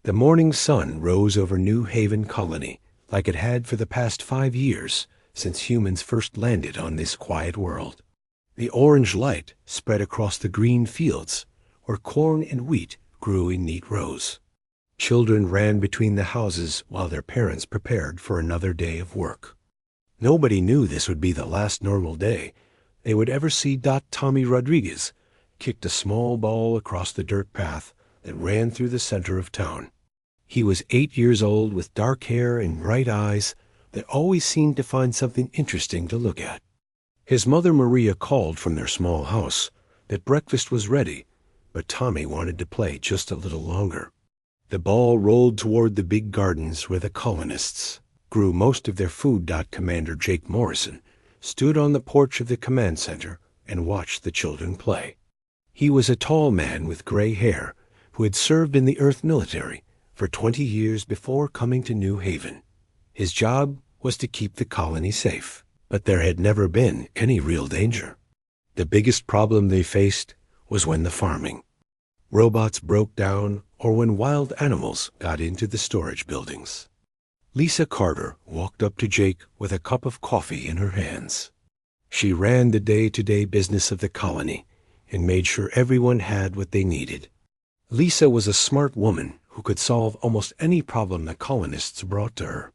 The morning sun rose over New Haven Colony like it had for the past 5 years since humans first landed on this quiet world. The orange light spread across the green fields where corn and wheat grew in neat rows. Children ran between the houses while their parents prepared for another day of work. Nobody knew this would be the last normal day they would ever see. Tommy Rodriguez kicked a small ball across the dirt path that ran through the center of town. He was 8 years old with dark hair and bright eyes that always seemed to find something interesting to look at. His mother Maria called from their small house that breakfast was ready, but Tommy wanted to play just a little longer. The ball rolled toward the big gardens where the colonists grew most of their food. Commander Jake Morrison stood on the porch of the command center and watched the children play. He was a tall man with gray hair who had served in the Earth military for 20 years before coming to New Haven. His job was to keep the colony safe, but there had never been any real danger. The biggest problem they faced was when the farming robots broke down or when wild animals got into the storage buildings. Lisa Carter walked up to Jake with a cup of coffee in her hands. She ran the day-to-day business of the colony and made sure everyone had what they needed. Lisa was a smart woman who could solve almost any problem the colonists brought to her.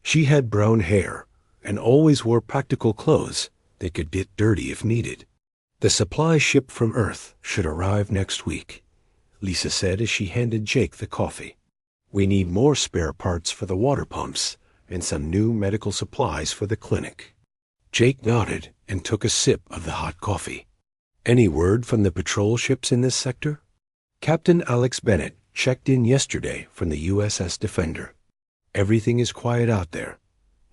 She had brown hair and always wore practical clothes that could get dirty if needed. The supply ship from Earth should arrive next week, Lisa said as she handed Jake the coffee. We need more spare parts for the water pumps and some new medical supplies for the clinic. Jake nodded and took a sip of the hot coffee. Any word from the patrol ships in this sector? Captain Alex Bennett checked in yesterday from the USS Defender. Everything is quiet out there.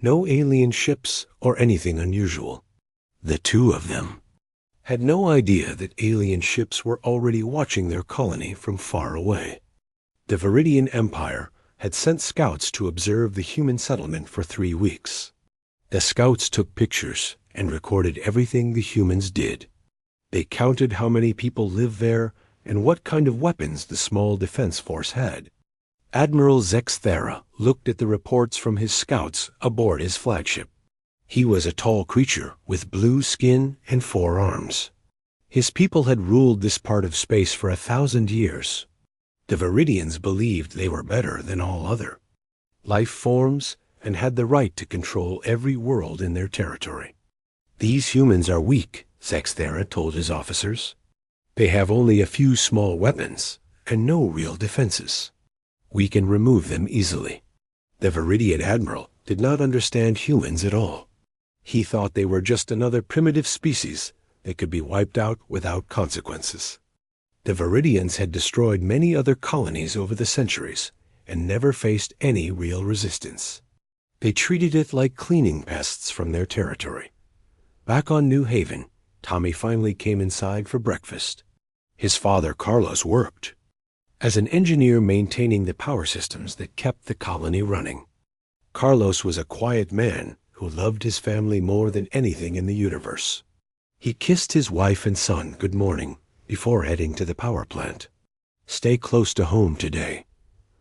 No alien ships or anything unusual. The two of them had no idea that alien ships were already watching their colony from far away. The Vidian Empire had sent scouts to observe the human settlement for 3 weeks. The scouts took pictures and recorded everything the humans did. They counted how many people lived there and what kind of weapons the small defense force had. Admiral Zex Thera looked at the reports from his scouts aboard his flagship. He was a tall creature with blue skin and 4 arms. His people had ruled this part of space for 1,000 years. The Vidians believed they were better than all other life forms and had the right to control every world in their territory. These humans are weak, Zex Thera told his officers. They have only a few small weapons and no real defenses. We can remove them easily. The Vidian admiral did not understand humans at all. He thought they were just another primitive species that could be wiped out without consequences. The Vidians had destroyed many other colonies over the centuries and never faced any real resistance. They treated it like cleaning pests from their territory. Back on New Haven, Tommy finally came inside for breakfast. His father, Carlos, worked as an engineer maintaining the power systems that kept the colony running. Carlos was a quiet man who loved his family more than anything in the universe. He kissed his wife and son good morning before heading to the power plant. Stay close to home today,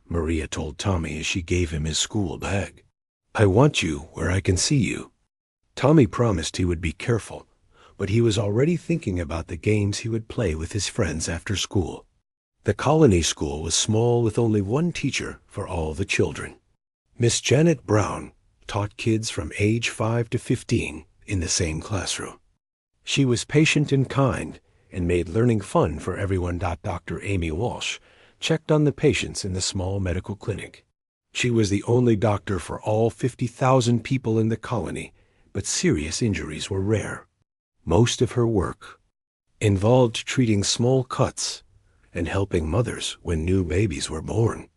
Maria told Tommy as she gave him his school bag. I want you where I can see you. Tommy promised he would be careful, but he was already thinking about the games he would play with his friends after school. The colony school was small with only one teacher for all the children. Miss Janet Brown taught kids from age 5 to 15 in the same classroom. She was patient and kind and made learning fun for everyone. Dr. Amy Walsh checked on the patients in the small medical clinic. She was the only doctor for all 50,000 people in the colony, but serious injuries were rare. Most of her work involved treating small cuts and helping mothers when new babies were born.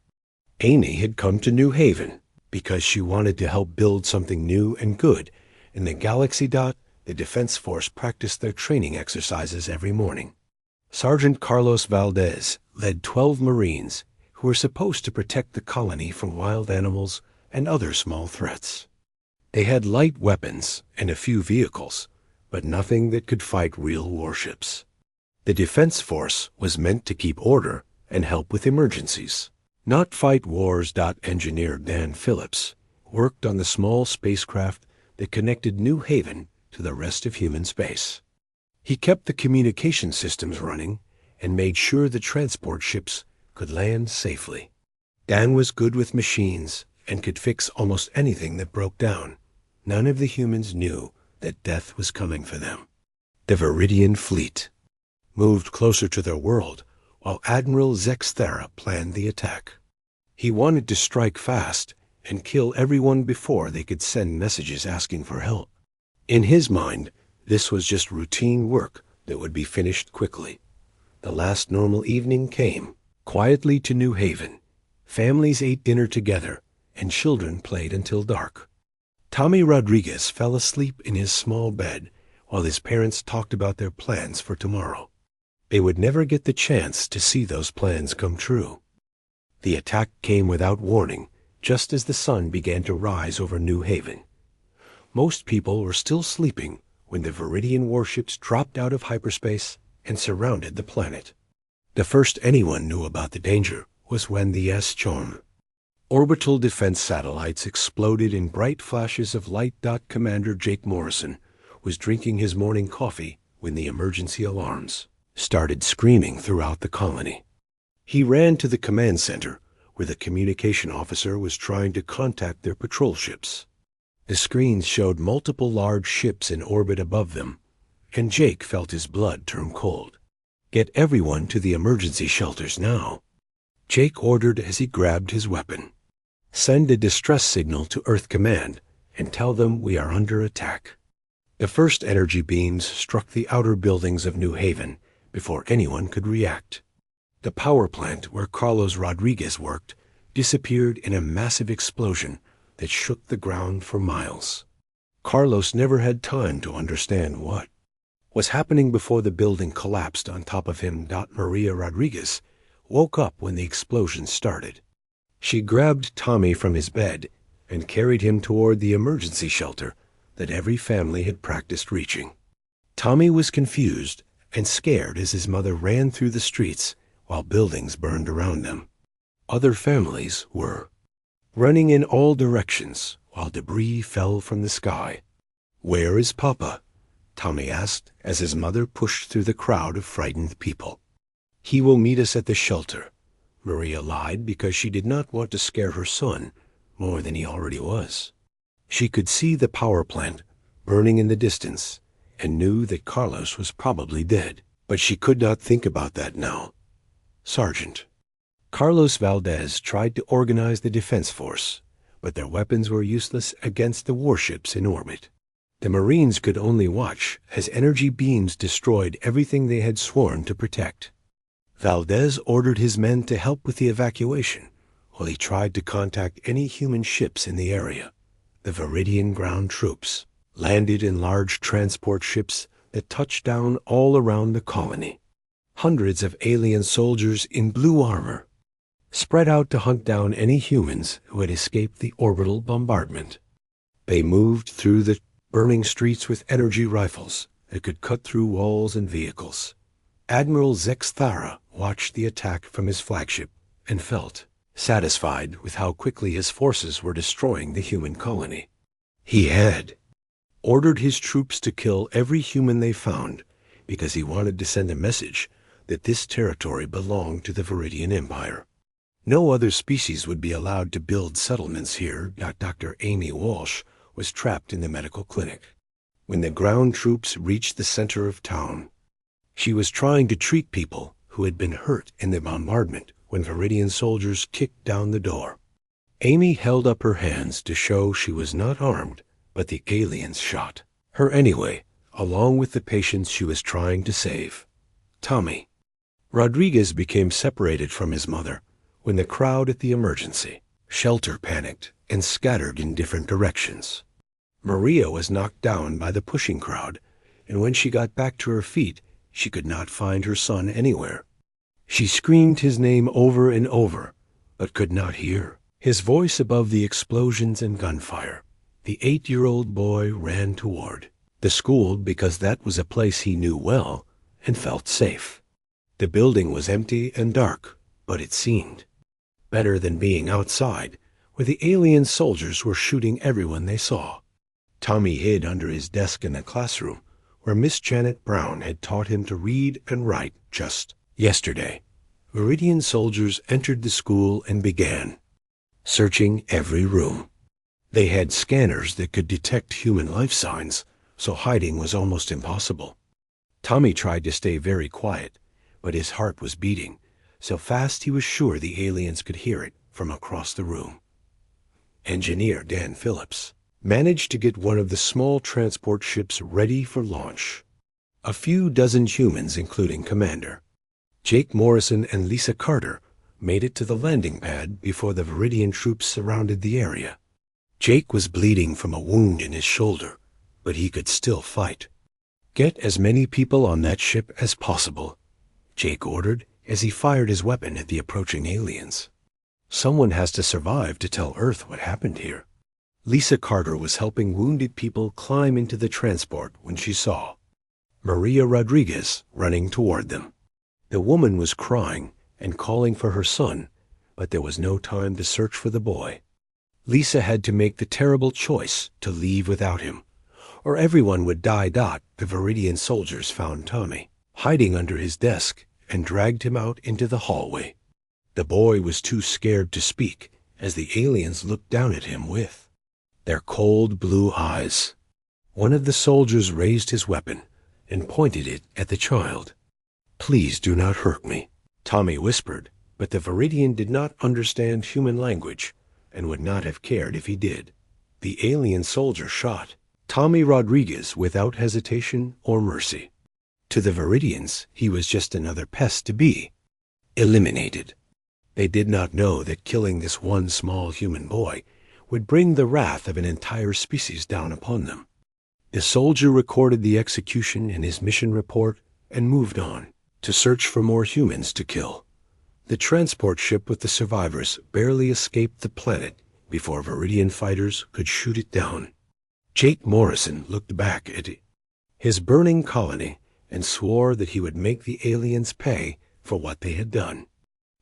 Amy had come to New Haven because she wanted to help build something new and good in the galaxy. The Defense Force practiced their training exercises every morning. Sergeant Carlos Valdez led 12 Marines who were supposed to protect the colony from wild animals and other small threats. They had light weapons and a few vehicles, but nothing that could fight real warships. The Defense Force was meant to keep order and help with emergencies. Not Fight Wars. Engineer Dan Phillips worked on the small spacecraft that connected New Haven to the rest of human space. He kept the communication systems running and made sure the transport ships could land safely. Dan was good with machines and could fix almost anything that broke down. None of the humans knew that death was coming for them. The Vidian fleet moved closer to their world while Admiral Zexthera planned the attack. He wanted to strike fast and kill everyone before they could send messages asking for help. In his mind, this was just routine work that would be finished quickly. The last normal evening came. Quietly to New Haven, families ate dinner together and children played until dark. Tommy Rodriguez fell asleep in his small bed while his parents talked about their plans for tomorrow. They would never get the chance to see those plans come true. The attack came without warning, just as the sun began to rise over New Haven. Most people were still sleeping when the Vidian warships dropped out of hyperspace and surrounded the planet. The first anyone knew about the danger was when the S-Chom orbital defense satellites exploded in bright flashes of light. Commander Jake Morrison was drinking his morning coffee when the emergency alarms started screaming throughout the colony. He ran to the command center where the communication officer was trying to contact their patrol ships. The screens showed multiple large ships in orbit above them, and Jake felt his blood turn cold. "Get everyone to the emergency shelters now," Jake ordered as he grabbed his weapon. "Send a distress signal to Earth Command and tell them we are under attack." The first energy beams struck the outer buildings of New Haven before anyone could react. The power plant where Carlos Rodriguez worked disappeared in a massive explosion that shook the ground for miles. Carlos never had time to understand what was happening before the building collapsed on top of him. Maria Rodriguez woke up when the explosion started. She grabbed Tommy from his bed and carried him toward the emergency shelter that every family had practiced reaching. Tommy was confused and scared as his mother ran through the streets while buildings burned around them. Other families were running in all directions while debris fell from the sky. "Where is Papa?" Tommy asked as his mother pushed through the crowd of frightened people. "He will meet us at the shelter," Maria lied because she did not want to scare her son more than he already was. She could see the power plant burning in the distance and knew that Carlos was probably dead, but she could not think about that now. "Sergeant." Carlos Valdez tried to organize the defense force, but their weapons were useless against the warships in orbit. The Marines could only watch as energy beams destroyed everything they had sworn to protect. Valdez ordered his men to help with the evacuation while he tried to contact any human ships in the area. The Vidian ground troops landed in large transport ships that touched down all around the colony. Hundreds of alien soldiers in blue armor spread out to hunt down any humans who had escaped the orbital bombardment. They moved through the burning streets with energy rifles that could cut through walls and vehicles. Admiral Zexthera watched the attack from his flagship and felt satisfied with how quickly his forces were destroying the human colony. He had ordered his troops to kill every human they found because he wanted to send a message that this territory belonged to the Vidian Empire. No other species would be allowed to build settlements here. Dr. Amy Walsh was trapped in the medical clinic. When the ground troops reached the center of town, she was trying to treat people who had been hurt in the bombardment when Vidian soldiers kicked down the door. Amy held up her hands to show she was not armed, but the aliens shot her anyway, along with the patients she was trying to save. Tommy Rodriguez became separated from his mother when the crowd at the emergency shelter panicked and scattered in different directions. Maria was knocked down by the pushing crowd, and when she got back to her feet, she could not find her son anywhere. She screamed his name over and over, but could not hear his voice above the explosions and gunfire. The 8-year-old boy ran toward the school because that was a place he knew well and felt safe. The building was empty and dark, but it seemed better than being outside, where the alien soldiers were shooting everyone they saw. Tommy hid under his desk in the classroom, where Miss Janet Brown had taught him to read and write just yesterday. Vidian soldiers entered the school and began searching every room. They had scanners that could detect human life signs, so hiding was almost impossible. Tommy tried to stay very quiet, but his heart was beating so fast he was sure the aliens could hear it from across the room. Engineer Dan Phillips managed to get one of the small transport ships ready for launch. A few dozen humans, including Commander Jake Morrison and Lisa Carter, made it to the landing pad before the Vidian troops surrounded the area. Jake was bleeding from a wound in his shoulder, but he could still fight. "Get as many people on that ship as possible," Jake ordered as he fired his weapon at the approaching aliens. "Someone has to survive to tell Earth what happened here." Lisa Carter was helping wounded people climb into the transport when she saw Maria Rodriguez running toward them. The woman was crying and calling for her son, but there was no time to search for the boy. Lisa had to make the terrible choice to leave without him, or everyone would die. The Vidian soldiers found Tommy hiding under his desk and dragged him out into the hallway. The boy was too scared to speak as the aliens looked down at him with their cold blue eyes. One of the soldiers raised his weapon and pointed it at the child. "Please do not hurt me," Tommy whispered, but the Vidian did not understand human language and would not have cared if he did. The alien soldier shot Tommy Rodriguez without hesitation or mercy. To the Vidians, he was just another pest to be eliminated. They did not know that killing this one small human boy would bring the wrath of an entire species down upon them. The soldier recorded the execution in his mission report and moved on to search for more humans to kill. The transport ship with the survivors barely escaped the planet before Vidian fighters could shoot it down. Jake Morrison looked back at his burning colony and swore that he would make the aliens pay for what they had done.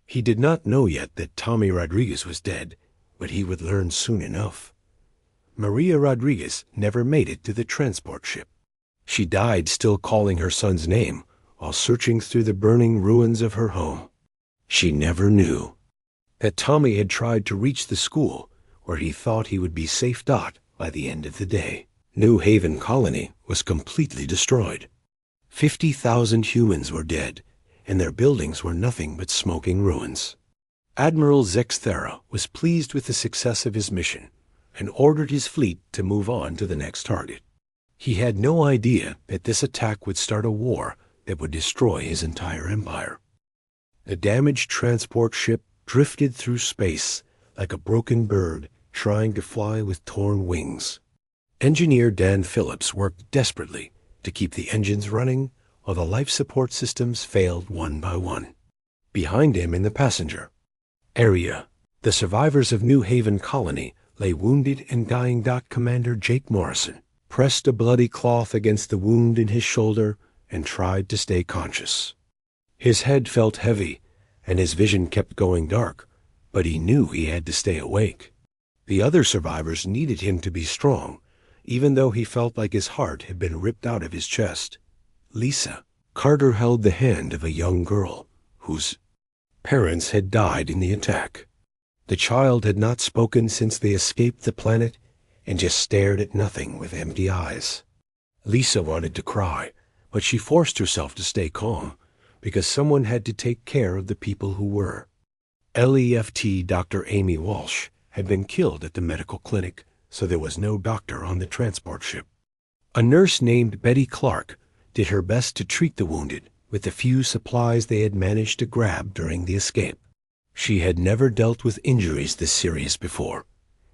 He did not know yet that Tommy Rodriguez was dead, but he would learn soon enough. Maria Rodriguez never made it to the transport ship. She died still calling her son's name while searching through the burning ruins of her home. She never knew that Tommy had tried to reach the school where he thought he would be safe. By the end of the day, New Haven Colony was completely destroyed. 50,000 humans were dead, and their buildings were nothing but smoking ruins. Admiral Zexthera was pleased with the success of his mission and ordered his fleet to move on to the next target. He had no idea that this attack would start a war that would destroy his entire empire. The damaged transport ship drifted through space like a broken bird trying to fly with torn wings. Engineer Dan Phillips worked desperately to keep the engines running while the life support systems failed one by one. Behind him in the passenger area, the survivors of New Haven Colony lay wounded and dying. Commander Jake Morrison pressed a bloody cloth against the wound in his shoulder and tried to stay conscious. His head felt heavy and his vision kept going dark, but he knew he had to stay awake. The other survivors needed him to be strong, even though he felt like his heart had been ripped out of his chest. Lisa Carter held the hand of a young girl whose parents had died in the attack. The child had not spoken since they escaped the planet and just stared at nothing with empty eyes. Lisa wanted to cry, but she forced herself to stay calm because someone had to take care of the people who were. LEFT Dr. Amy Walsh had been killed at the medical clinic, so there was no doctor on the transport ship. A nurse named Betty Clark did her best to treat the wounded with the few supplies they had managed to grab during the escape. She had never dealt with injuries this serious before,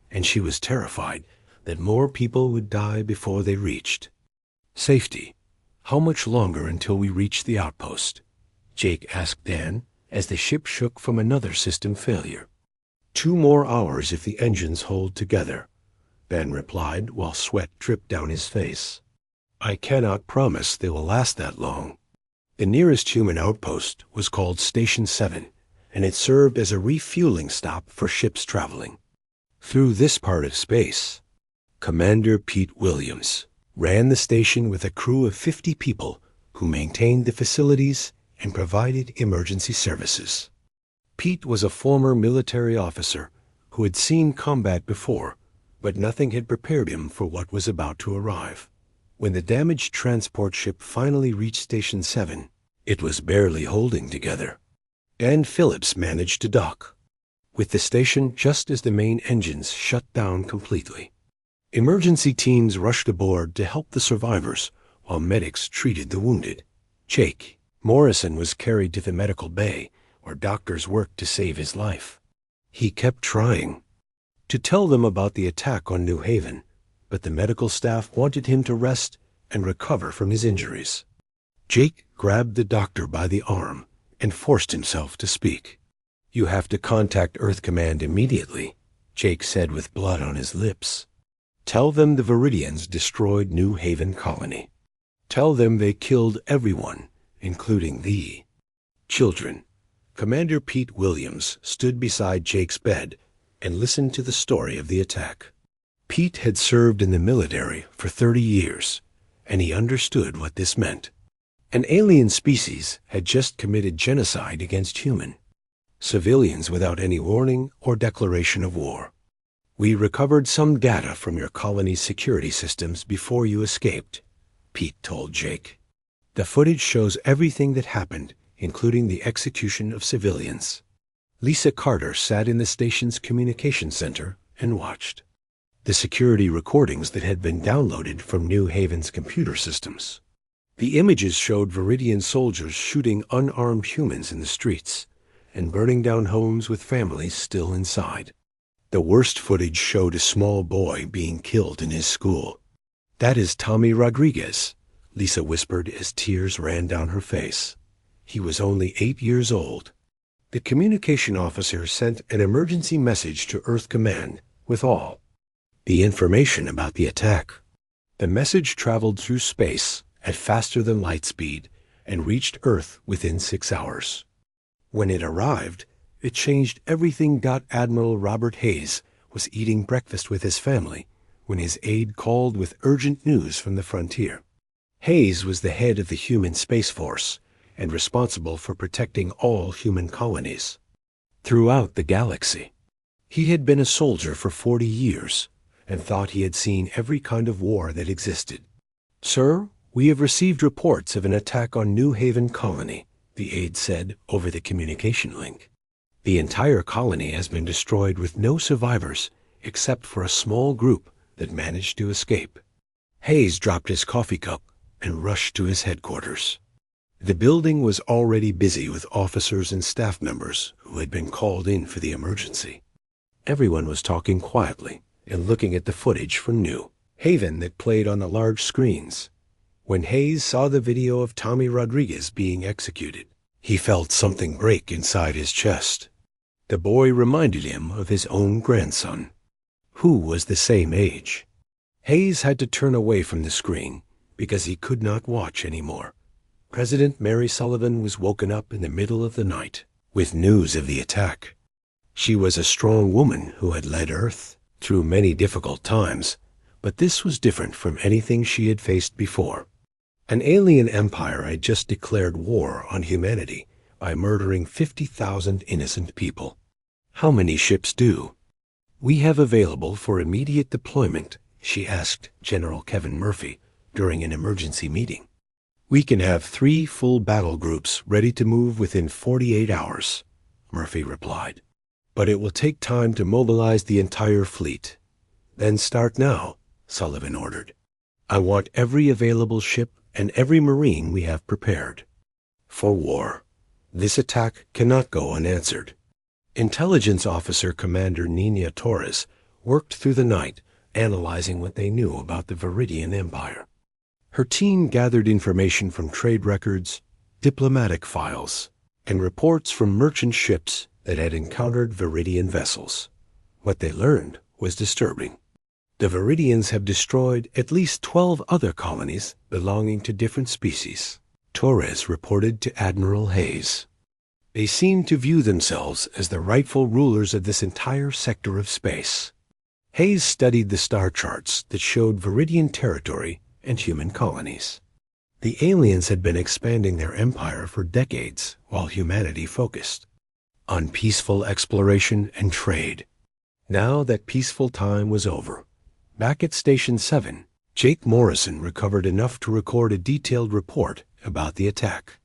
and she was terrified that more people would die before they reached safety. "How much longer until we reach the outpost?" Jake asked Dan as the ship shook from another system failure. 2 more hours if the engines hold together," Ben replied while sweat dripped down his face. "I cannot promise they will last that long." The nearest human outpost was called Station 7, and it served as a refueling stop for ships traveling through this part of space. Commander Pete Williams ran the station with a crew of 50 people who maintained the facilities and provided emergency services. Pete was a former military officer who had seen combat before, but nothing had prepared him for what was about to arrive. When the damaged transport ship finally reached Station 7, it was barely holding together. And Phillips managed to dock with the station just as the main engines shut down completely. Emergency teams rushed aboard to help the survivors while medics treated the wounded. Jake Morrison was carried to the medical bay where doctors worked to save his life. He kept trying to tell them about the attack on New Haven, but the medical staff wanted him to rest and recover from his injuries. Jake grabbed the doctor by the arm and forced himself to speak. "You have to contact Earth Command immediately," Jake said with blood on his lips. "Tell them the Vidians destroyed New Haven colony. Tell them they killed everyone, including the children." Commander Pete Williams stood beside Jake's bed and listened to the story of the attack. Pete had served in the military for 30 years, and he understood what this meant. An alien species had just committed genocide against human civilians without any warning or declaration of war. "We recovered some data from your colony's security systems before you escaped," Pete told Jake. "The footage shows everything that happened, including the execution of civilians." Lisa Carter sat in the station's communication center and watched the security recordings that had been downloaded from New Haven's computer systems. The images showed Vidian soldiers shooting unarmed humans in the streets and burning down homes with families still inside. The worst footage showed a small boy being killed in his school. "That is Tommy Rodriguez," Lisa whispered as tears ran down her face. "He was only 8 years old." The communication officer sent an emergency message to Earth Command with all the information about the attack. The message traveled through space at faster than light speed and reached Earth within 6 hours. When it arrived, it changed everything. Admiral Robert Hayes was eating breakfast with his family when his aide called with urgent news from the frontier. Hayes was the head of the human Space Force and responsible for protecting all human colonies throughout the galaxy. He had been a soldier for 40 years and thought he had seen every kind of war that existed. "Sir, we have received reports of an attack on New Haven colony," the aide said over the communication link. "The entire colony has been destroyed with no survivors except for a small group that managed to escape." Hayes dropped his coffee cup and rushed to his headquarters. The building was already busy with officers and staff members who had been called in for the emergency. Everyone was talking quietly and looking at the footage from New Haven that played on the large screens. When Hayes saw the video of Tommy Rodriguez being executed, he felt something break inside his chest. The boy reminded him of his own grandson, who was the same age. Hayes had to turn away from the screen because he could not watch anymore. President Mary Sullivan was woken up in the middle of the night with news of the attack. She was a strong woman who had led Earth through many difficult times, but this was different from anything she had faced before. An alien empire had just declared war on humanity by murdering 50,000 innocent people. "How many ships do we have available for immediate deployment?" she asked General Kevin Murphy during an emergency meeting. "We can have 3 full battle groups ready to move within 48 hours, Murphy replied. "But it will take time to mobilize the entire fleet." "Then start now," Sullivan ordered. "I want every available ship and every Marine we have prepared for war. This attack cannot go unanswered." Intelligence Officer Commander Nina Torres worked through the night analyzing what they knew about the Vidian Empire. Her team gathered information from trade records, diplomatic files, and reports from merchant ships that had encountered Vidian vessels. What they learned was disturbing. The Vidians have destroyed at least 12 other colonies belonging to different species, Torres reported to Admiral Hayes. They seemed to view themselves as the rightful rulers of this entire sector of space. Hayes studied the star charts that showed Vidian territory and human colonies. The aliens had been expanding their empire for decades while humanity focused on peaceful exploration and trade. Now that peaceful time was over, back at Station 7, Jake Morrison recovered enough to record a detailed report about the attack.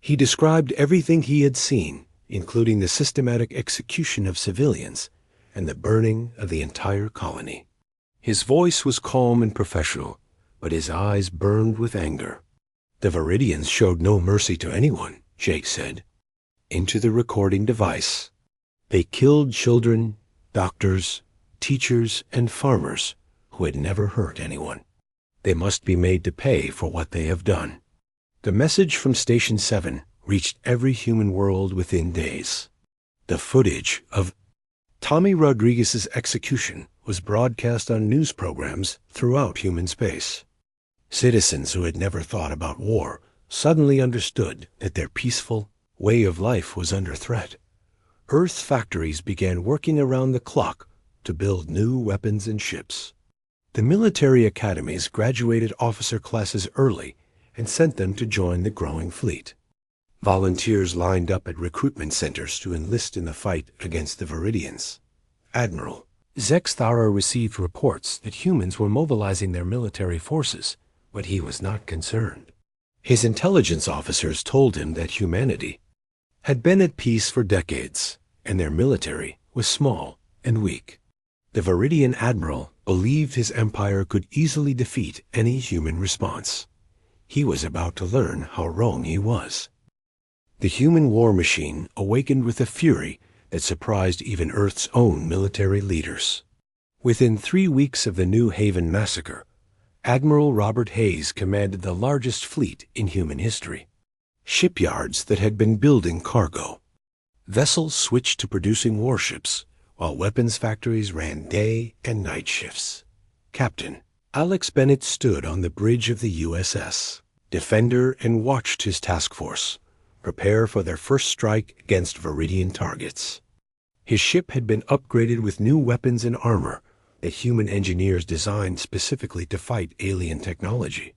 He described everything he had seen, including the systematic execution of civilians and the burning of the entire colony. His voice was calm and professional, but his eyes burned with anger. The Vidians showed no mercy to anyone, Jake said. Into the recording device. They killed children, doctors, teachers, and farmers who had never hurt anyone. They must be made to pay for what they have done. The message from Station 7 reached every human world within days. The footage of Tommy Rodriguez's execution was broadcast on news programs throughout human space. Citizens who had never thought about war suddenly understood that their peaceful way of life was under threat. Earth factories began working around the clock to build new weapons and ships. The military academies graduated officer classes early and sent them to join the growing fleet. Volunteers lined up at recruitment centers to enlist in the fight against the Vidians. Admiral Zexthara received reports that humans were mobilizing their military forces, but he was not concerned. His intelligence officers told him that humanity had been at peace for decades, and their military was small and weak. The Vidian admiral believed his empire could easily defeat any human response. He was about to learn how wrong he was. The human war machine awakened with a fury that surprised even Earth's own military leaders. Within 3 weeks of the New Haven massacre, Admiral Robert Hayes commanded the largest fleet in human history. Shipyards that had been building cargo. Vessels switched to producing warships, while weapons factories ran day and night shifts. Captain Alex Bennett stood on the bridge of the USS Defender and watched his task force prepare for their first strike against Vidian targets. His ship had been upgraded with new weapons and armor that human engineers designed specifically to fight alien technology.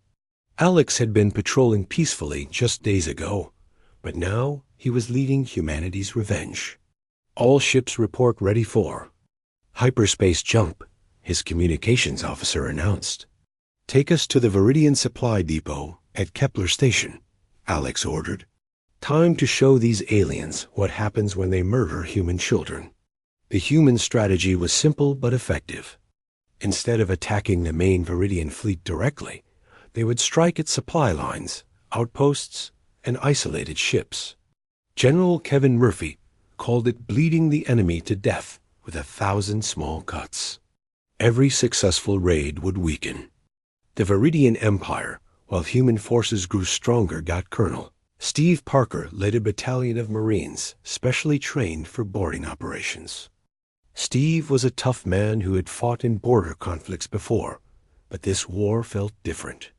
Alex had been patrolling peacefully just days ago, but now he was leading humanity's revenge. All ships report ready for hyperspace jump, his communications officer announced. Take us to the Vidian supply depot at Kepler Station, Alex ordered. Time to show these aliens what happens when they murder human children. The human strategy was simple but effective. Instead of attacking the main Vidian fleet directly, they would strike at supply lines, outposts, and isolated ships. General Kevin Murphy called it bleeding the enemy to death with 1,000 small cuts. Every successful raid would weaken. The Vidian Empire, while human forces grew stronger, got Colonel Steve Parker led a battalion of Marines specially trained for boarding operations. Steve was a tough man who had fought in border conflicts before, but this war felt different.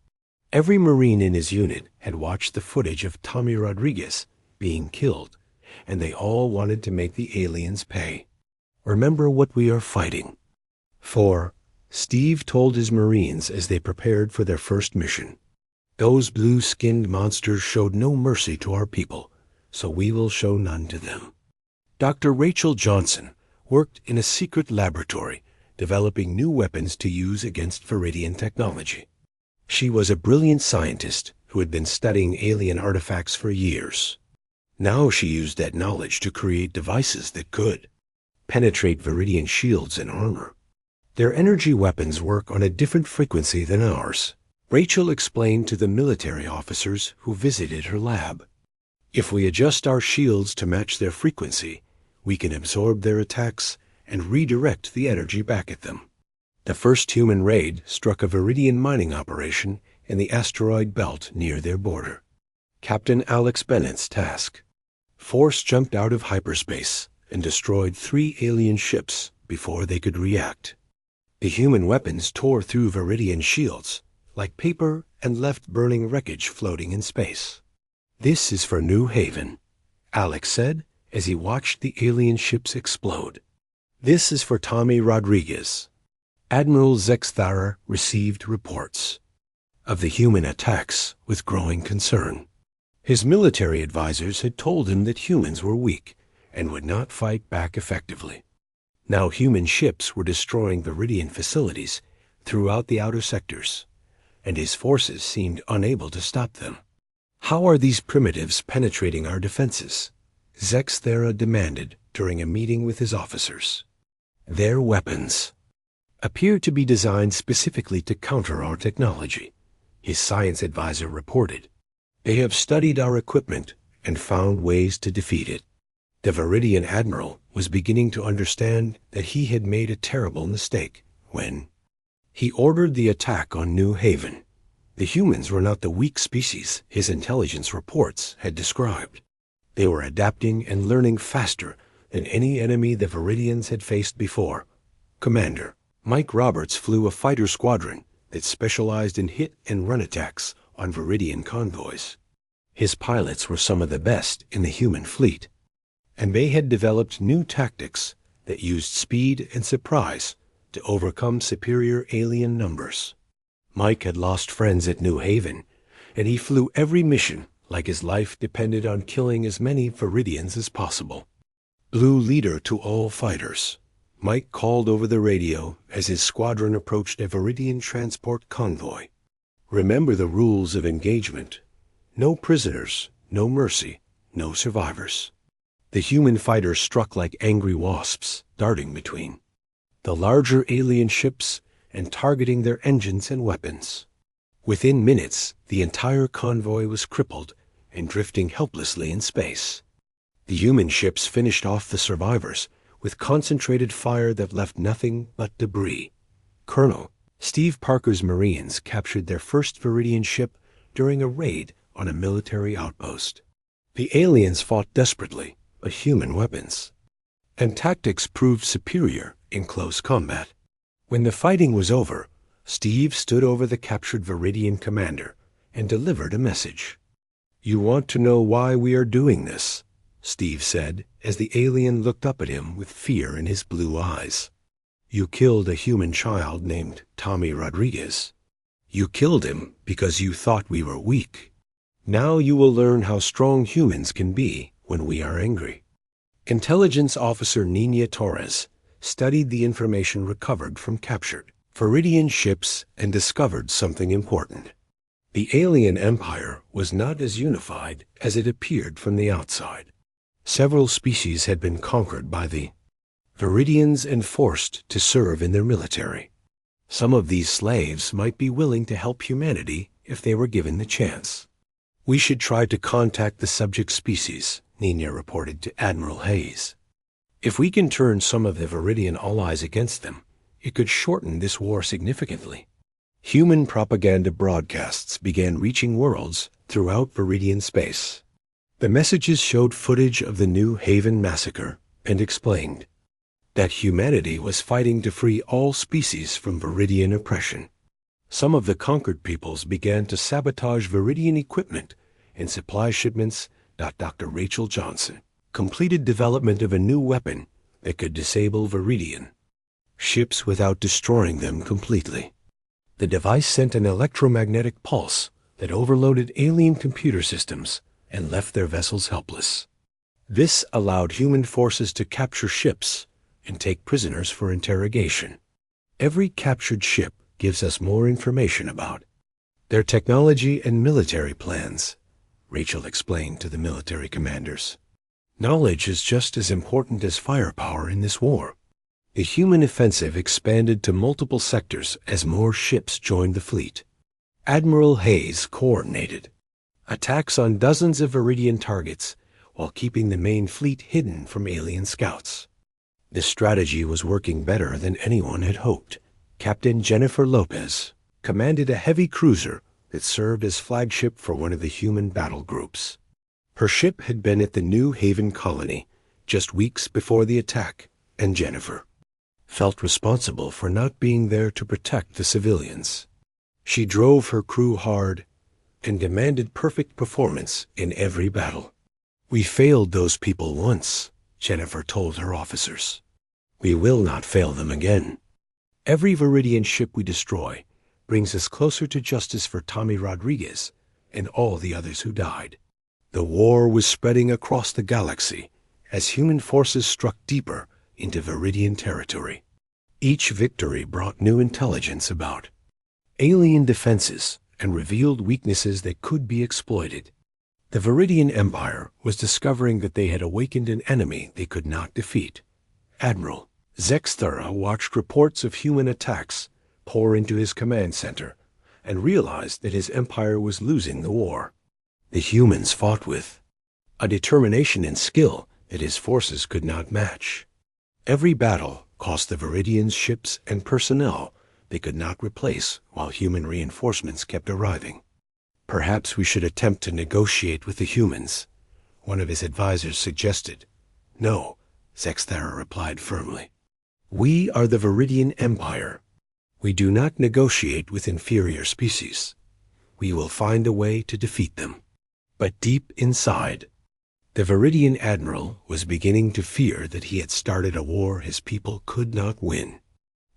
Every Marine in his unit had watched the footage of Tommy Rodriguez being killed, and they all wanted to make the aliens pay. Remember what we are fighting for, Steve told his Marines as they prepared for their first mission. Those blue-skinned monsters showed no mercy to our people, so we will show none to them. Dr. Rachel Johnson worked in a secret laboratory developing new weapons to use against Vidian technology. She was a brilliant scientist who had been studying alien artifacts for years. Now she used that knowledge to create devices that could penetrate Vidian shields and armor. Their energy weapons work on a different frequency than ours, Rachel explained to the military officers who visited her lab. If we adjust our shields to match their frequency, we can absorb their attacks and redirect the energy back at them. The first human raid struck a Vidian mining operation in the asteroid belt near their border. Captain Alex Bennett's task. Force jumped out of hyperspace and destroyed 3 alien ships before they could react. The human weapons tore through Vidian shields like paper and left burning wreckage floating in space. This is for New Haven. Alex said as he watched the alien ships explode. "This is for Tommy Rodriguez." Admiral Zexthara received reports of the human attacks with growing concern. His military advisors had told him that humans were weak and would not fight back effectively. Now human ships were destroying Vidian facilities throughout the outer sectors, and his forces seemed unable to stop them. "How are these primitives penetrating our defenses?" Zexthara demanded during a meeting with his officers. "Their weapons appear to be designed specifically to counter our technology," his science advisor reported. "They have studied our equipment and found ways to defeat it." The Vidian admiral was beginning to understand that he had made a terrible mistake when he ordered the attack on New Haven. The humans were not the weak species his intelligence reports had described. They were adapting and learning faster than any enemy the Vidians had faced before. Commander Mike Roberts flew a fighter squadron that specialized in hit and run attacks on Vidian convoys. His pilots were some of the best in the human fleet, and they had developed new tactics that used speed and surprise to overcome superior alien numbers. Mike had lost friends at New Haven, and he flew every mission like his life depended on killing as many Vidians as possible. "Blue leader to all fighters," Mike called over the radio as his squadron approached a Vidian transport convoy. "Remember the rules of engagement. No prisoners, no mercy, no survivors." The human fighters struck like angry wasps, darting between the larger alien ships and targeting their engines and weapons. Within minutes, the entire convoy was crippled and drifting helplessly in space. The human ships finished off the survivors with concentrated fire that left nothing but debris. Colonel Steve Parker's Marines captured their first Vidian ship during a raid on a military outpost. The aliens fought desperately, but human weapons and tactics proved superior in close combat. When the fighting was over, Steve stood over the captured Vidian commander and delivered a message. "You want to know why we are doing this?" Steve said as the alien looked up at him with fear in his blue eyes. "You killed a human child named Tommy Rodriguez. You killed him because you thought we were weak. Now you will learn how strong humans can be when we are angry." Intelligence Officer Nina Torres studied the information recovered from captured Vidian ships and discovered something important. The alien empire was not as unified as it appeared from the outside. Several species had been conquered by the Vidians and forced to serve in their military. Some of these slaves might be willing to help humanity if they were given the chance. "We should try to contact the subject species," Nina reported to Admiral Hayes. "If we can turn some of the Vidian allies against them, it could shorten this war significantly." Human propaganda broadcasts began reaching worlds throughout Vidian space. The messages showed footage of the New Haven massacre and explained that humanity was fighting to free all species from Vidian oppression. Some of the conquered peoples began to sabotage Vidian equipment and supply shipments. Dr. Rachel Johnson completed development of a new weapon that could disable Vidian ships without destroying them completely. The device sent an electromagnetic pulse that overloaded alien computer systems and left their vessels helpless. This allowed human forces to capture ships and take prisoners for interrogation. Every captured ship gives us more information about their technology and military plans, Rachel explained to the military commanders. "Knowledge is just as important as firepower in this war." The human offensive expanded to multiple sectors as more ships joined the fleet. Admiral Hayes coordinated attacks on dozens of Vidian targets while keeping the main fleet hidden from alien scouts. This strategy was working better than anyone had hoped. Captain Jennifer Lopez commanded a heavy cruiser that served as flagship for one of the human battle groups. Her ship had been at the New Haven colony just weeks before the attack, and Jennifer felt responsible for not being there to protect the civilians. She drove her crew hard and demanded perfect performance in every battle. "We failed those people once," Jennifer told her officers. "We will not fail them again. Every Vidian ship we destroy brings us closer to justice for Tommy Rodriguez and all the others who died." The war was spreading across the galaxy as human forces struck deeper into Vidian territory. Each victory brought new intelligence about alien defenses and revealed weaknesses that could be exploited. The Vidian Empire was discovering that they had awakened an enemy they could not defeat. Admiral Zexthera watched reports of human attacks pour into his command center and realized that his empire was losing the war. The humans fought with a determination and skill that his forces could not match. Every battle cost the Vidians ships and personnel they could not replace while human reinforcements kept arriving. "Perhaps we should attempt to negotiate with the humans," one of his advisors suggested. "No," Zexthera replied firmly. "We are the Vidian Empire. We do not negotiate with inferior species. We will find a way to defeat them." But deep inside, the Vidian admiral was beginning to fear that he had started a war his people could not win.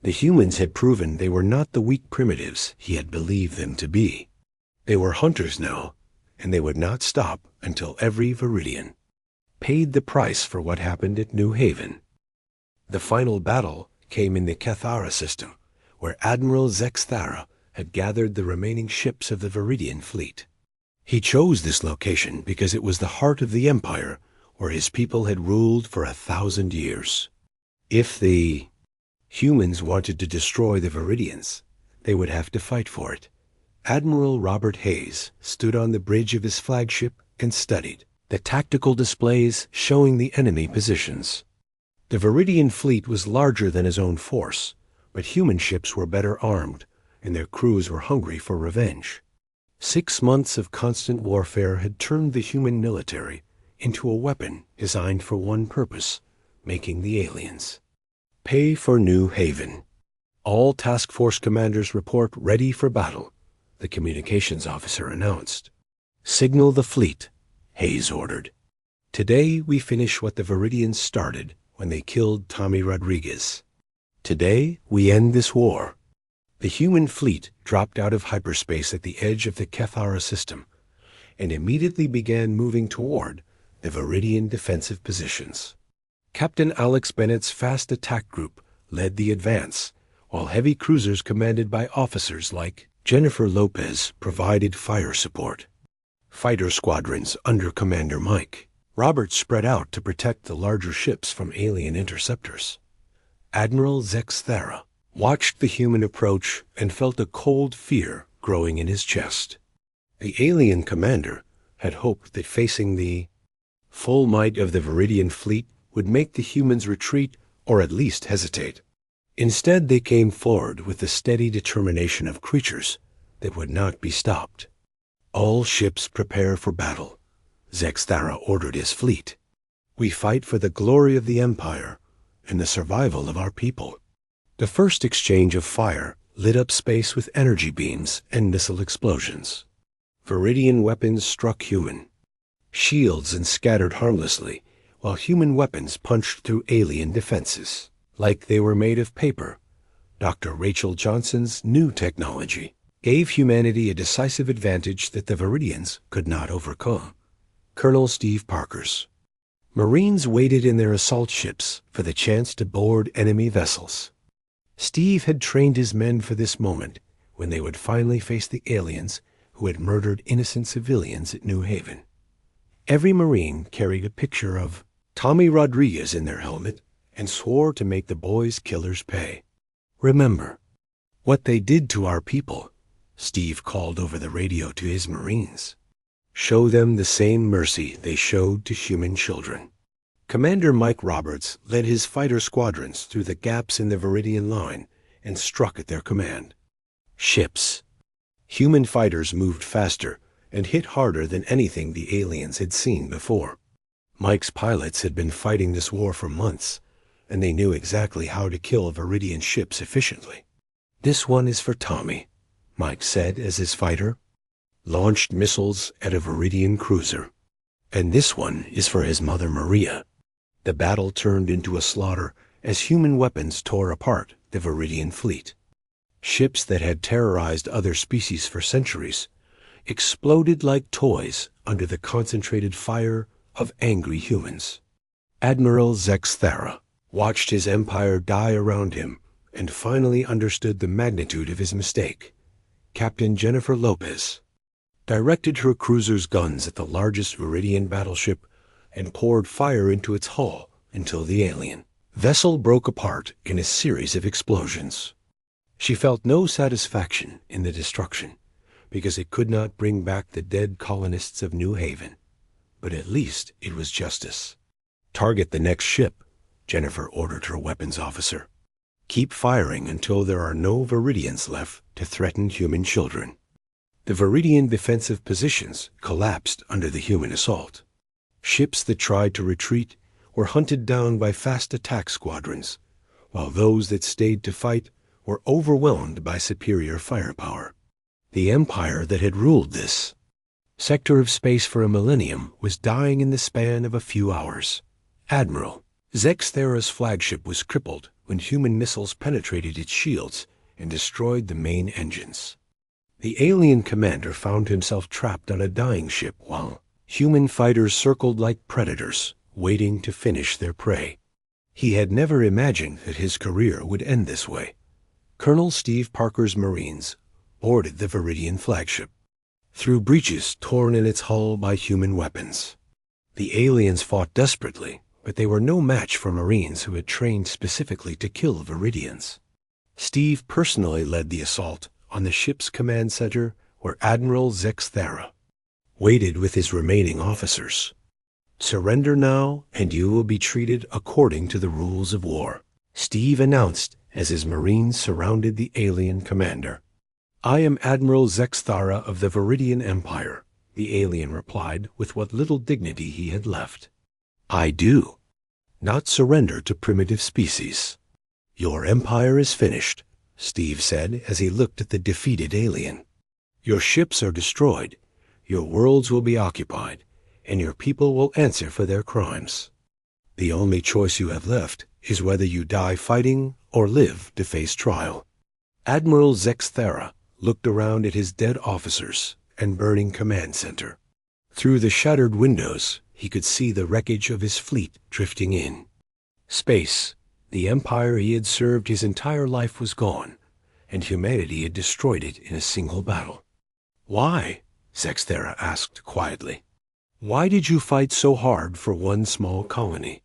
The humans had proven they were not the weak primitives he had believed them to be. They were hunters now, and they would not stop until every Vidian paid the price for what happened at New Haven. The final battle came in the Cathara system, where Admiral Zexthera had gathered the remaining ships of the Vidian fleet. He chose this location because it was the heart of the empire where his people had ruled for 1,000 years. If the humans wanted to destroy the Vidians, they would have to fight for it. Admiral Robert Hayes stood on the bridge of his flagship and studied the tactical displays showing the enemy positions. The Vidian fleet was larger than his own force, but human ships were better armed, and their crews were hungry for revenge. 6 months of constant warfare had turned the human military into a weapon designed for one purpose, making the aliens pay for New Haven. "All task force commanders report ready for battle," the communications officer announced. "Signal the fleet," Hayes ordered. "Today we finish what the Vidians started when they killed Tommy Rodriguez. Today we end this war." The human fleet dropped out of hyperspace at the edge of the Cathara system and immediately began moving toward the Vidian defensive positions. Captain Alex Bennett's fast attack group led the advance, while heavy cruisers commanded by officers like Jennifer Lopez provided fire support. Fighter squadrons under Commander Mike Roberts spread out to protect the larger ships from alien interceptors. Admiral Zexthera watched the human approach and felt a cold fear growing in his chest. The alien commander had hoped that facing the full might of the Vidian fleet would make the humans retreat or at least hesitate. Instead, they came forward with the steady determination of creatures that would not be stopped. "All ships prepare for battle," Zexthera ordered his fleet. "We fight for the glory of the Empire and the survival of our people." The first exchange of fire lit up space with energy beams and missile explosions. Vidian weapons struck human shields and scattered harmlessly, while human weapons punched through alien defenses like they were made of paper. Dr. Rachel Johnson's new technology gave humanity a decisive advantage that the Vidians could not overcome. Colonel Steve Parker's Marines waited in their assault ships for the chance to board enemy vessels. Steve had trained his men for this moment when they would finally face the aliens who had murdered innocent civilians at New Haven. Every Marine carried a picture of Tommy Rodriguez in their helmet and swore to make the boys' killers pay. "Remember what they did to our people," Steve called over the radio to his Marines. "Show them the same mercy they showed to human children." Commander Mike Roberts led his fighter squadrons through the gaps in the Vidian line and struck at their command. Ships. Human fighters moved faster and hit harder than anything the aliens had seen before. Mike's pilots had been fighting this war for months, and they knew exactly how to kill Vidian ships efficiently. "This one is for Tommy," Mike said as his fighter launched missiles at a Vidian cruiser. And this one is for his mother Maria. The battle turned into a slaughter as human weapons tore apart the Vidian fleet. Ships that had terrorized other species for centuries exploded like toys under the concentrated fire of angry humans. Admiral Zexthara watched his empire die around him and finally understood the magnitude of his mistake. Captain Jennifer Lopez directed her cruiser's guns at the largest Vidian battleship and poured fire into its hull until the alien vessel broke apart in a series of explosions. She felt no satisfaction in the destruction because it could not bring back the dead colonists of New Haven, but at least it was justice. Target the next ship, Jennifer ordered her weapons officer. Keep firing until there are no Vidians left to threaten human children. The Vidian defensive positions collapsed under the human assault. Ships that tried to retreat were hunted down by fast attack squadrons, while those that stayed to fight were overwhelmed by superior firepower. The empire that had ruled this sector of space for a millennium was dying in the span of a few hours. Admiral Zexthara's flagship was crippled when human missiles penetrated its shields and destroyed the main engines. The alien commander found himself trapped on a dying ship while human fighters circled like predators, waiting to finish their prey. He had never imagined that his career would end this way. Colonel Steve Parker's Marines boarded the Vidian flagship, through breaches torn in its hull by human weapons. The aliens fought desperately, but they were no match for Marines who had trained specifically to kill Vidians. Steve personally led the assault on the ship's command center where Admiral Zexthara waited with his remaining officers. Surrender now, and you will be treated according to the rules of war, Steve announced as his Marines surrounded the alien commander. I am Admiral Zexthara of the Vidian Empire, the alien replied with what little dignity he had left. I do not surrender to primitive species. Your empire is finished, Steve said as he looked at the defeated alien. Your ships are destroyed, your worlds will be occupied, and your people will answer for their crimes. The only choice you have left is whether you die fighting or live to face trial. Admiral Zexthara looked around at his dead officers and burning command center. Through the shattered windows, he could see the wreckage of his fleet drifting in. Space, the empire he had served his entire life, was gone, and humanity had destroyed it in a single battle. Why? Zexthara asked quietly. Why did you fight so hard for one small colony?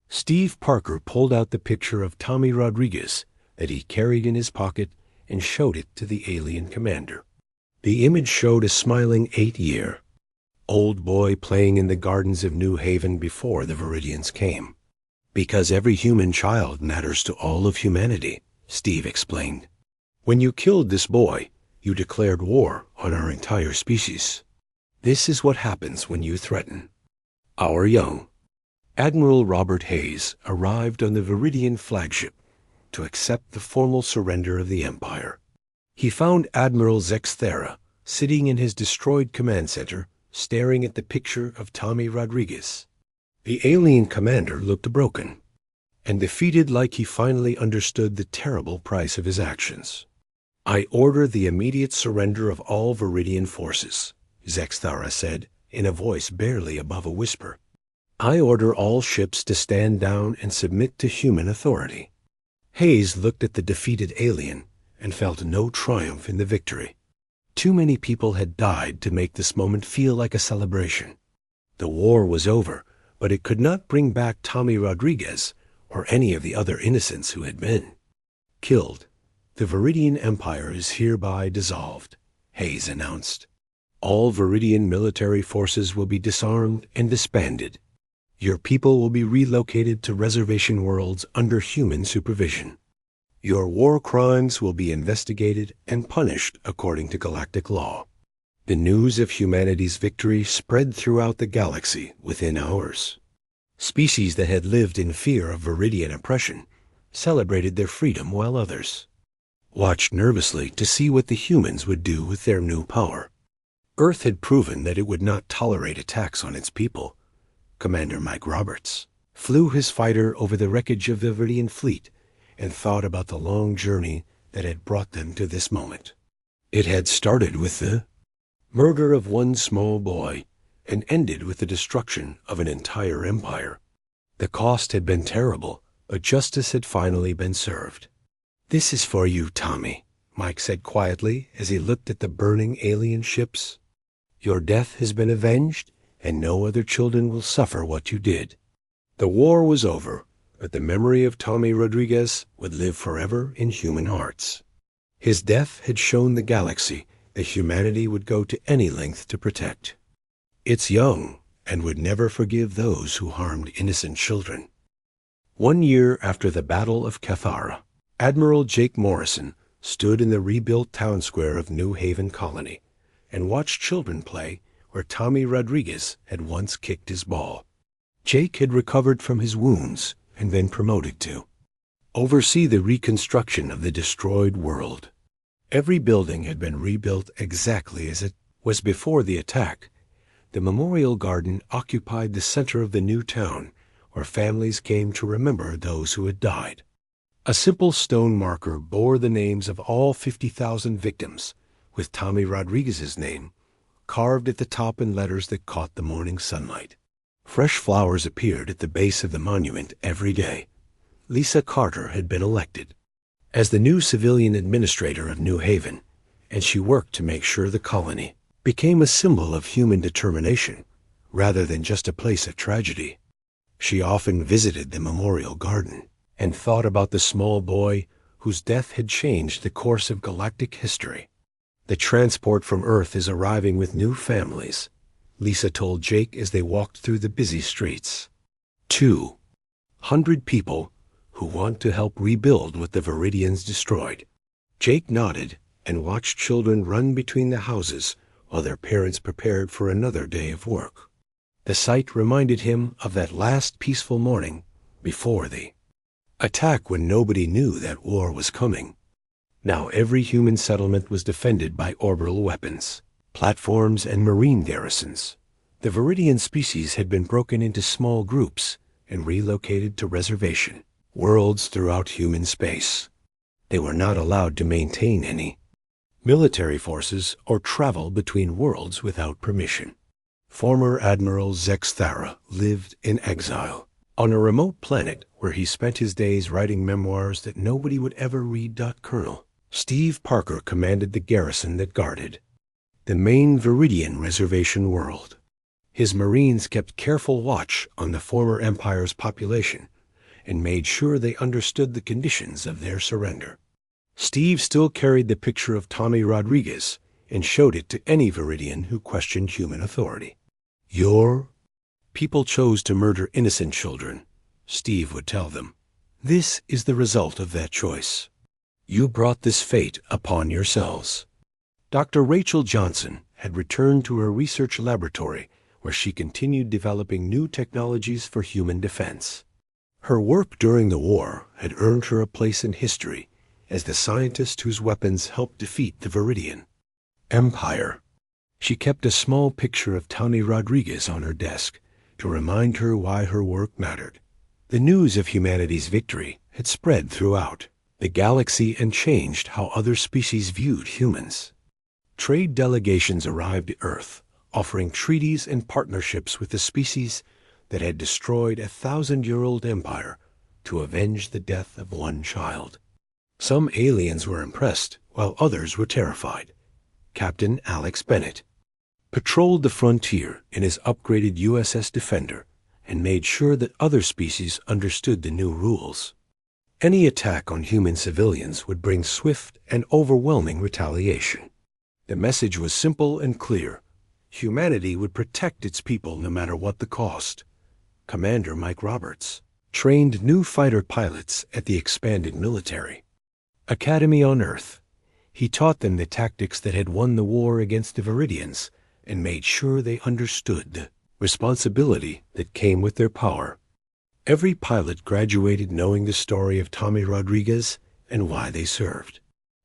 Steve Parker pulled out the picture of Tommy Rodriguez that he carried in his pocket and showed it to the alien commander. The image showed a smiling 8-year-old boy playing in the gardens of New Haven before the Vidians came. Because every human child matters to all of humanity, Steve explained. When you killed this boy, you declared war on our entire species. This is what happens when you threaten our young. Admiral Robert Hayes arrived on the Vidian flagship to accept the formal surrender of the Empire. He found Admiral Zexthara sitting in his destroyed command center, staring at the picture of Tommy Rodriguez. The alien commander looked broken and defeated, like he finally understood the terrible price of his actions. I order the immediate surrender of all Vidian forces, Zexthara said in a voice barely above a whisper. I order all ships to stand down and submit to human authority. Hayes looked at the defeated alien and felt no triumph in the victory. Too many people had died to make this moment feel like a celebration. The war was over, but it could not bring back Tommy Rodriguez or any of the other innocents who had been killed. The Vidian Empire is hereby dissolved, Hayes announced. All Vidian military forces will be disarmed and disbanded. Your people will be relocated to reservation worlds under human supervision. Your war crimes will be investigated and punished according to galactic law. The news of humanity's victory spread throughout the galaxy within hours. Species that had lived in fear of Vidian oppression celebrated their freedom, while others watched nervously to see what the humans would do with their new power. Earth had proven that it would not tolerate attacks on its people. Commander Mike Roberts flew his fighter over the wreckage of the Vidian fleet and thought about the long journey that had brought them to this moment. It had started with the murder of one small boy and ended with the destruction of an entire empire. The cost had been terrible, but justice had finally been served. "This is for you, Tommy," Mike said quietly as he looked at the burning alien ships. "Your death has been avenged, and no other children will suffer what you did." The war was over, but the memory of Tommy Rodriguez would live forever in human hearts. His death had shown the galaxy that humanity would go to any length to protect its young and would never forgive those who harmed innocent children. 1 year after the Battle of Cathara, Admiral Jake Morrison stood in the rebuilt town square of New Haven Colony and watched children play where Tommy Rodriguez had once kicked his ball. Jake had recovered from his wounds and been promoted to oversee the reconstruction of the destroyed world. Every building had been rebuilt exactly as it was before the attack. The memorial garden occupied the center of the new town, where families came to remember those who had died. A simple stone marker bore the names of all 50,000 victims, with Tommy Rodriguez's name carved at the top in letters that caught the morning sunlight. Fresh flowers appeared at the base of the monument every day. Lisa Carter had been elected as the new civilian administrator of New Haven, and she worked to make sure the colony became a symbol of human determination rather than just a place of tragedy. She often visited the memorial garden and thought about the small boy whose death had changed the course of galactic history. "The transport from Earth is arriving with new families," Lisa told Jake as they walked through the busy streets. 200 people who want to help rebuild what the Vidians destroyed. Jake nodded and watched children run between the houses while their parents prepared for another day of work. The sight reminded him of that last peaceful morning before the attack when nobody knew that war was coming. Now every human settlement was defended by orbital weapons, platforms, and marine garrisons. The Vidian species had been broken into small groups and relocated to reservation worlds throughout human space. They were not allowed to maintain any military forces or travel between worlds without permission. Former Admiral Zex Thara lived in exile on a remote planet where he spent his days writing memoirs that nobody would ever read. Colonel Steve Parker commanded the garrison that guarded the main Vidian reservation world. His Marines kept careful watch on the former Empire's population and made sure they understood the conditions of their surrender. Steve still carried the picture of Tommy Rodriguez and showed it to any Vidian who questioned human authority. "Your people chose to murder innocent children," Steve would tell them. "This is the result of that choice. You brought this fate upon yourselves." Dr. Rachel Johnson had returned to her research laboratory where she continued developing new technologies for human defense. Her work during the war had earned her a place in history as the scientist whose weapons helped defeat the Vidian Empire. She kept a small picture of Tommy Rodriguez on her desk to remind her why her work mattered. The news of humanity's victory had spread throughout the galaxy and changed how other species viewed humans. Trade delegations arrived to Earth, offering treaties and partnerships with the species that had destroyed a 1,000-year-old empire to avenge the death of one child. Some aliens were impressed, while others were terrified. Captain Alex Bennett patrolled the frontier in his upgraded USS Defender and made sure that other species understood the new rules. Any attack on human civilians would bring swift and overwhelming retaliation. The message was simple and clear. Humanity would protect its people no matter what the cost. Commander Mike Roberts trained new fighter pilots at the expanded military academy on Earth. He taught them the tactics that had won the war against the Vidians and made sure they understood the responsibility that came with their power. Every pilot graduated knowing the story of Tommy Rodriguez and why they served.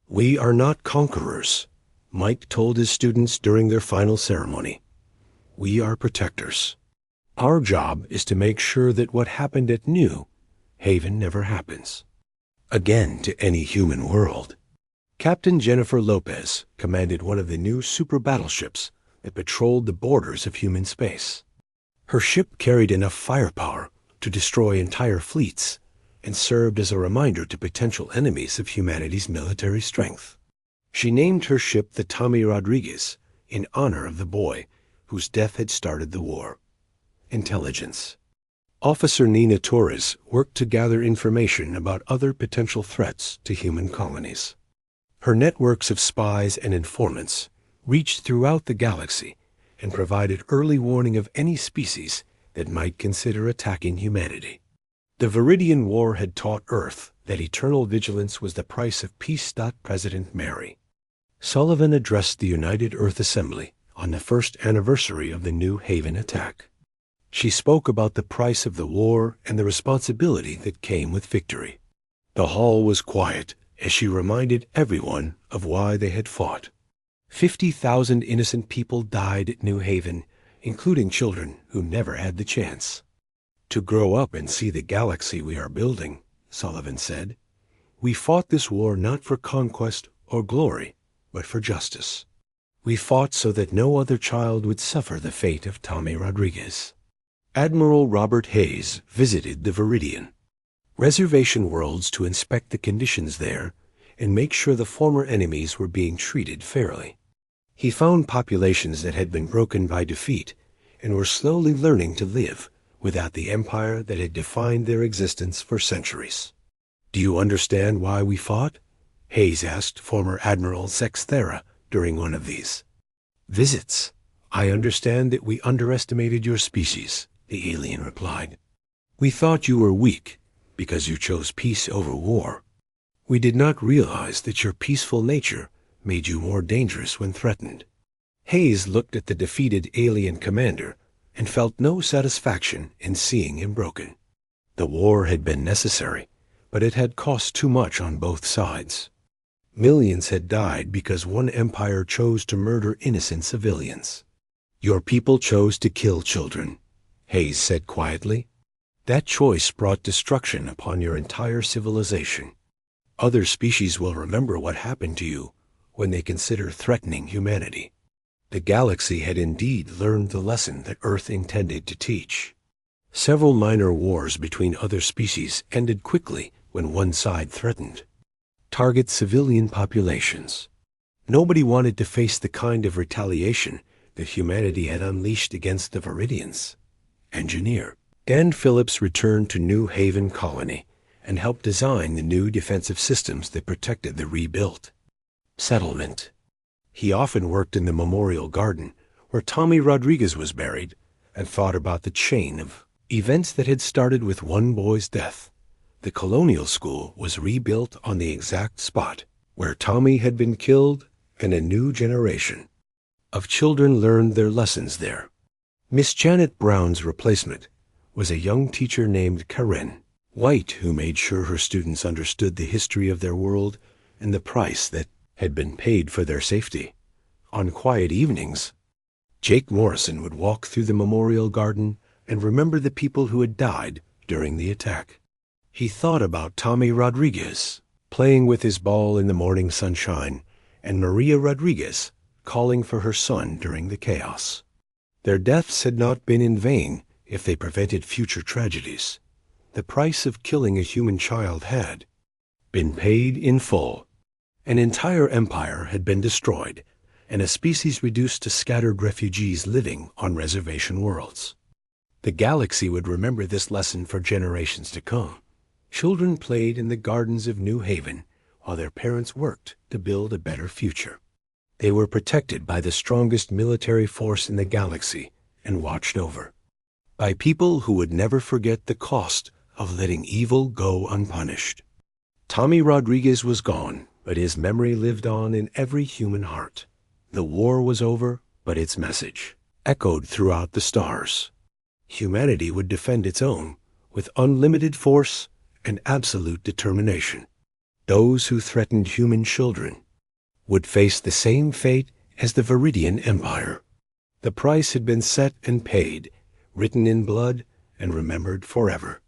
"We are not conquerors. Mike told his students during their final ceremony. We are protectors. Our job is to make sure that what happened at New Haven never happens again to any human world. Captain Jennifer Lopez commanded one of the new super battleships that patrolled the borders of human space. Her ship carried enough firepower to destroy entire fleets and served as a reminder to potential enemies of humanity's military strength. She named her ship the Tommy Rodriguez in honor of the boy whose death had started the war. Intelligence. Officer Nina Torres worked to gather information about other potential threats to human colonies. Her networks of spies and informants reached throughout the galaxy and provided early warning of any species that might consider attacking humanity. The Vidian War had taught Earth that eternal vigilance was the price of peace. President Mary Sullivan addressed the United Earth Assembly on the first anniversary of the New Haven attack. She spoke about the price of the war and the responsibility that came with victory. The hall was quiet as she reminded everyone of why they had fought. 50,000 innocent people died at New Haven, including children who never had the chance to grow up and see the galaxy we are building, Sullivan said. We fought this war not for conquest or glory, but for justice. We fought so that no other child would suffer the fate of Tommy Rodriguez. Admiral Robert Hayes visited the Vidian reservation worlds to inspect the conditions there and make sure the former enemies were being treated fairly. He found populations that had been broken by defeat and were slowly learning to live without the empire that had defined their existence for centuries. Do you understand why we fought? Hayes asked former Admiral Sexthera during one of these visits. I understand that we underestimated your species, the alien replied. We thought you were weak because you chose peace over war. We did not realize that your peaceful nature made you more dangerous when threatened. Hayes looked at the defeated alien commander and felt no satisfaction in seeing him broken. The war had been necessary, but it had cost too much on both sides. Millions had died because one empire chose to murder innocent civilians. Your people chose to kill children, Hayes said quietly. That choice brought destruction upon your entire civilization. Other species will remember what happened to you when they consider threatening humanity. The galaxy had indeed learned the lesson that Earth intended to teach. Several minor wars between other species ended quickly when one side threatened. Target civilian populations. Nobody wanted to face the kind of retaliation that humanity had unleashed against the Vidians. Engineer Dan Phillips returned to New Haven Colony and helped design the new defensive systems that protected the rebuilt settlement. He often worked in the Memorial Garden, where Tommy Rodriguez was buried, and thought about the chain of events that had started with one boy's death. The colonial school was rebuilt on the exact spot where Tommy had been killed, and a new generation of children learned their lessons there. Miss Janet Brown's replacement was a young teacher named Karen White, who made sure her students understood the history of their world and the price that had been paid for their safety. On quiet evenings, Jake Morrison would walk through the Memorial Garden and remember the people who had died during the attack. He thought about Tommy Rodriguez playing with his ball in the morning sunshine, and Maria Rodriguez calling for her son during the chaos. Their deaths had not been in vain if they prevented future tragedies. The price of killing a human child had been paid in full. An entire empire had been destroyed, and a species reduced to scattered refugees living on reservation worlds. The galaxy would remember this lesson for generations to come. Children played in the gardens of New Haven while their parents worked to build a better future. They were protected by the strongest military force in the galaxy and watched over by people who would never forget the cost of letting evil go unpunished. Tommy Rodriguez was gone, but his memory lived on in every human heart. The war was over, but its message echoed throughout the stars. Humanity would defend its own with unlimited force and absolute determination. Those who threatened human children would face the same fate as the Vidian Empire. The price had been set and paid, written in blood and remembered forever.